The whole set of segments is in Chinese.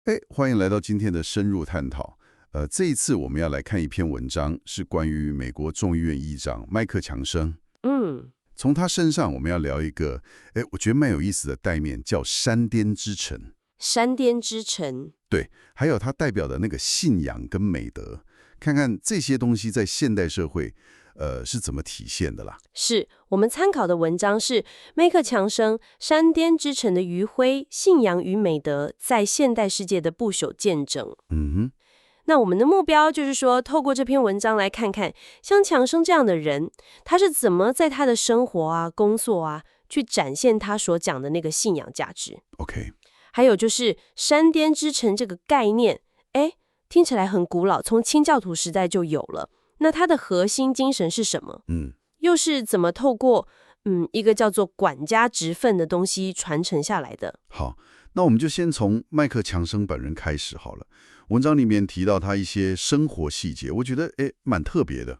哎，欢迎来到今天的深入探讨。这一次我们要来看一篇文章，是关于美国众议院议长麦克强生。嗯，从他身上，我们要聊一个，我觉得蛮有意思的代面，叫山巅之城。山巅之城，对，还有他代表的那个信仰跟美德，看看这些东西在现代社会，是怎么体现的啦。是我们参考的文章是麦克强生《山巅之城的余晖：信仰与美德在现代世界的不朽见证》。嗯哼，那我们的目标就是说，透过这篇文章来看看，像强生这样的人，他是怎么在他的生活啊、工作啊，去展现他所讲的那个信仰价值。 OK，还有就是山巅之城这个概念，听起来很古老，从清教徒时代就有了。那它的核心精神是什么？又是怎么透过一个叫做管家职分的东西传承下来的？好，那我们就先从麦克强生本人开始好了。文章里面提到他一些生活细节，我觉得蛮特别的。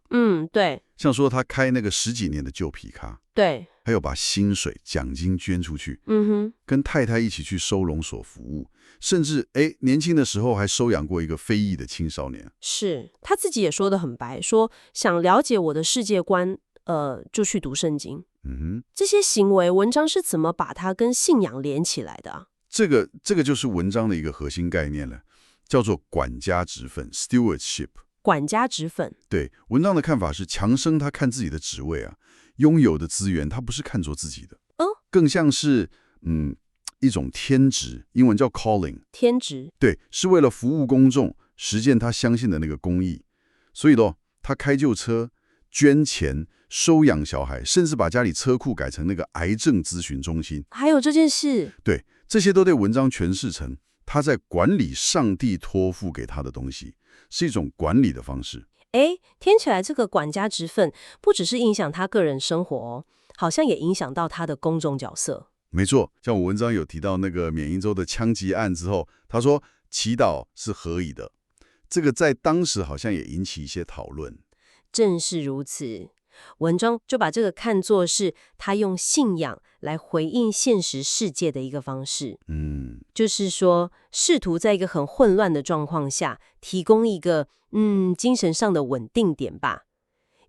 对像说他开那个10几年的旧皮卡，对，还有把薪水奖金捐出去，哼，跟太太一起去收容所服务，甚至年轻的时候还收养过一个非裔的青少年。是他自己也说得很白，说想了解我的世界观，就去读圣经。这些行为，文章是怎么把它跟信仰连起来的啊？这个就是文章的一个核心概念了，叫做管家职分 （stewardship）。管家职分，对，文章的看法是，强生他看自己的职位啊，拥有的资源，他不是看作自己的，更像是一种天职，英文叫 calling。天职，对，是为了服务公众，实践他相信的那个公义。所以他开旧车、捐钱、收养小孩，甚至把家里车库改成那个癌症咨询中心。还有这件事，对，这些都对文章诠释成他在管理上帝托付给他的东西，是一种管理的方式。听起来这个管家职分不只是影响他个人生活哦，好像也影响到他的公众角色。没错，像我文章有提到那个缅因州的枪击案之后，他说祈祷是合宜的，这个在当时好像也引起一些讨论。正是如此，文章就把这个看作是他用信仰来回应现实世界的一个方式。就是说，试图在一个很混乱的状况下，提供一个精神上的稳定点吧。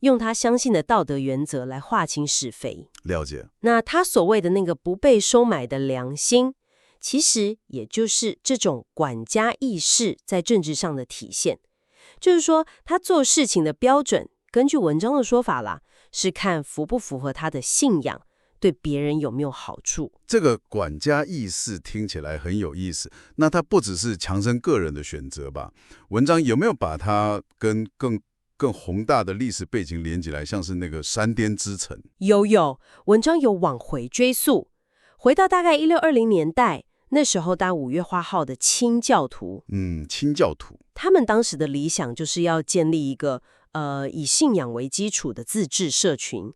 用他相信的道德原则来划清是非。了解。那他所谓的那个不被收买的良心，其实也就是这种管家意识在政治上的体现。就是说，他做事情的标准，根据文章的说法啦，是看符不符合他的信仰，对别人有没有好处。这个管家意识听起来很有意思。那他不只是强生个人的选择吧？文章有没有把它跟更宏大的历史背景连起来，像是那个山巅之城？有，文章有往回追溯，回到大概1620年代，那时候当5月花号的清教徒。清教徒，他们当时的理想就是要建立一个以信仰为基础的自治社群，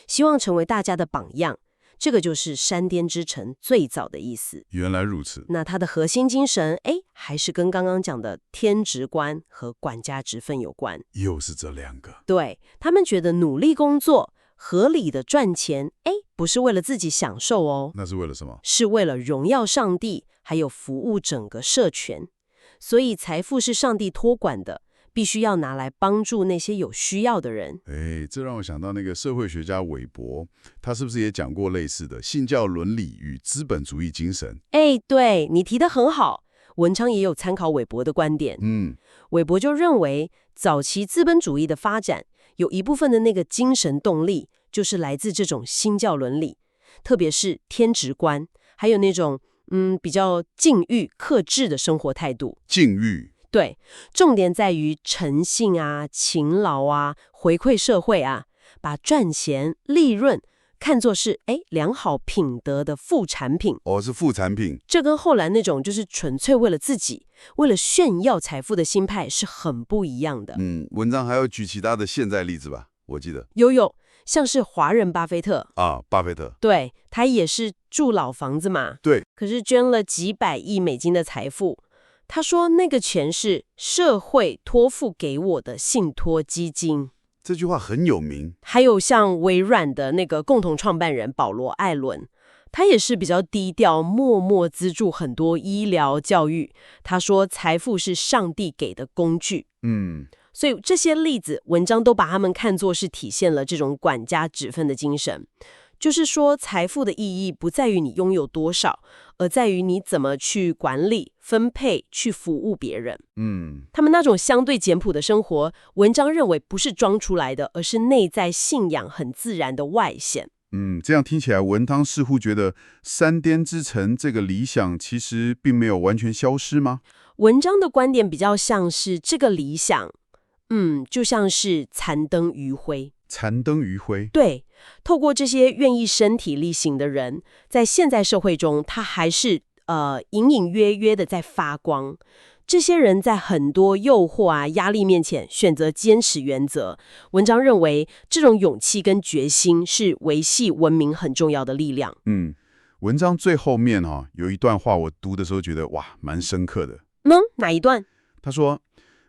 希望成为大家的榜样。这个就是山巅之城最早的意思。原来如此。那它的核心精神，还是跟刚刚讲的天职观和管家职分有关。又是这两个。对，他们觉得努力工作、合理的赚钱，不是为了自己享受哦，那是为了什么？是为了荣耀上帝，还有服务整个社群。所以财富是上帝托管的，必须要拿来帮助那些有需要的人。这让我想到那个社会学家韦伯，他是不是也讲过类似的信教伦理与资本主义精神？对，你提得很好，文章也有参考韦伯的观点。韦伯就认为，早期资本主义的发展有一部分的那个精神动力，就是来自这种新教伦理，特别是天职观，还有那种比较禁欲克制的生活态度。禁欲。对，重点在于诚信啊、勤劳啊、回馈社会啊，把赚钱、利润看作是良好品德的副产品。是副产品。这跟后来那种就是纯粹为了自己、为了炫耀财富的心态是很不一样的。文章还要举其他的现在例子吧？我记得有，像是华人巴菲特啊，巴菲特，对，他也是住老房子嘛，对，可是捐了几百亿美金的财富。他说那个钱是社会托付给我的信托基金。这句话很有名。还有像微软的那个共同创办人保罗·艾伦，他也是比较低调，默默资助很多医疗教育。他说财富是上帝给的工具。所以这些例子，文章都把他们看作是体现了这种管家指分的精神。就是说，财富的意义不在于你拥有多少，而在于你怎么去管理、分配、去服务别人。他们那种相对简朴的生活，文章认为不是装出来的，而是内在信仰很自然的外显。这样听起来，文汤似乎觉得三颠之城这个理想其实并没有完全消失吗？文章的观点比较像是这个理想，就像是残灯余晖。残灯余晖。对，透过这些愿意身体力行的人，在现在社会中，他还是隐隐约约的在发光。这些人在很多诱惑压力面前选择坚持原则。文章认为，这种勇气跟决心是维系文明很重要的力量。文章最后面有一段话，我读的时候觉得哇，蛮深刻的。哪一段？他说，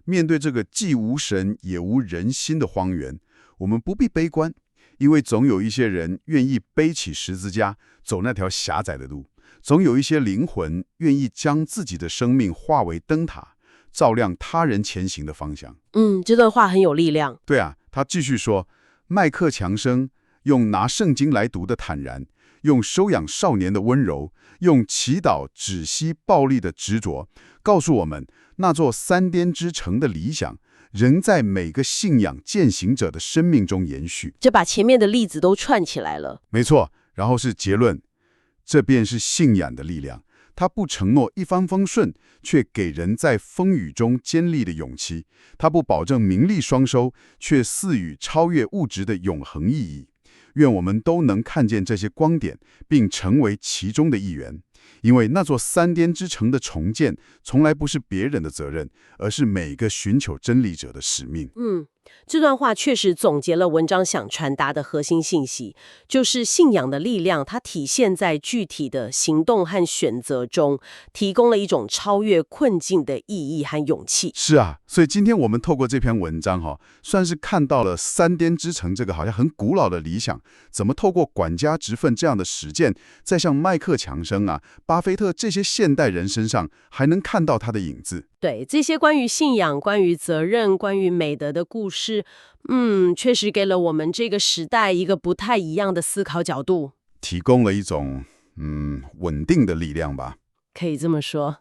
面对这个既无神也无人心的荒原，我们不必悲观，因为总有一些人愿意背起十字架，走那条狭窄的路；总有一些灵魂愿意将自己的生命化为灯塔，照亮他人前行的方向。这段话很有力量。对啊，他继续说，麦克强生用拿圣经来读的坦然，用收养少年的温柔，用祈祷止息暴力的执着，告诉我们，那座三颠之城的理想仍在每个信仰践行者的生命中延续。这把前面的例子都串起来了。没错，然后是结论，这便是信仰的力量。它不承诺一帆风顺，却给人在风雨中坚立的勇气；它不保证名利双收，却赐予超越物质的永恒意义。愿我们都能看见这些光点，并成为其中的一员。因为那座三颠之城的重建，从来不是别人的责任，而是每个寻求真理者的使命。这段话确实总结了文章想传达的核心信息，就是信仰的力量，它体现在具体的行动和选择中，提供了一种超越困境的意义和勇气。是啊，所以今天我们透过这篇文章算是看到了三颠之城这个好像很古老的理想，怎么透过管家职分这样的实践，在像麦克强生巴菲特这些现代人身上，还能看到他的影子。对，这些关于信仰、关于责任、关于美德的故事，确实给了我们这个时代一个不太一样的思考角度，提供了一种稳定的力量吧。可以这么说，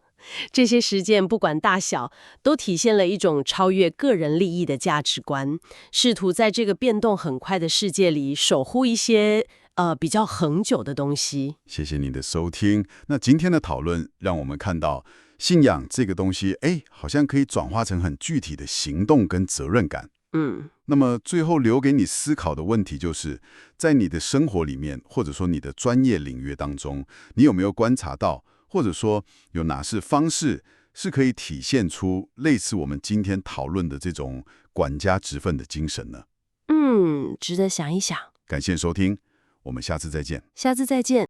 这些实践不管大小，都体现了一种超越个人利益的价值观，试图在这个变动很快的世界里守护一些比较恒久的东西。谢谢你的收听。那今天的讨论让我们看到，信仰这个东西，好像可以转化成很具体的行动跟责任感。那么最后留给你思考的问题就是，在你的生活里面，或者说你的专业领域当中，你有没有观察到，或者说有哪些方式是可以体现出类似我们今天讨论的这种管家职分的精神呢？值得想一想。感谢收听，我们下次再见。下次再见。